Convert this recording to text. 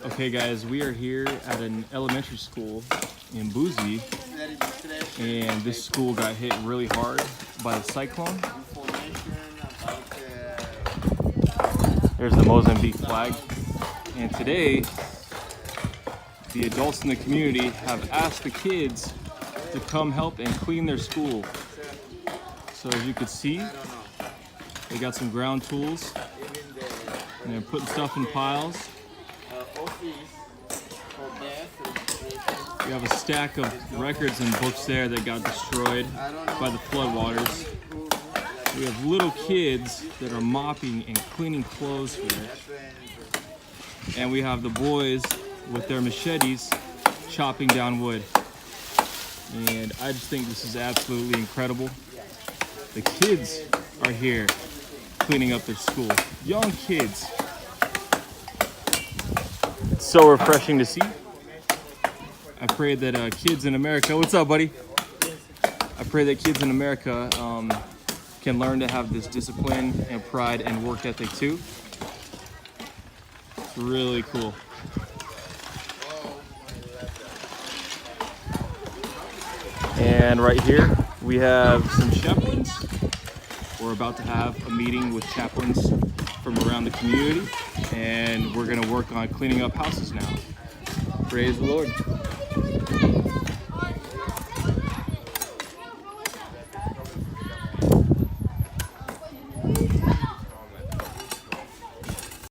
Okay guys, we are here at an elementary school in Buzi, and this school got hit really hard by the cyclone. There's the Mozambique flag, and today the adults in the community have asked the kids to come help and clean their school. So as you can see, they got some ground tools and they're putting stuff in piles. We have a stack of records and books there that got destroyed by the floodwaters. We have little kids that are mopping and cleaning clothes here. And we have the boys with their machetes chopping down wood. And I just think this is absolutely incredible. The kids are here cleaning up their school. Young kids. It's so refreshing to see. I pray that kids in America, what's up, buddy? I pray that kids in America can learn to have this discipline and pride and work ethic too. It's really cool. And right here we have some chaplains. We're about to have a meeting with chaplains from around the community, and we're going to work on cleaning up houses now. Praise the Lord.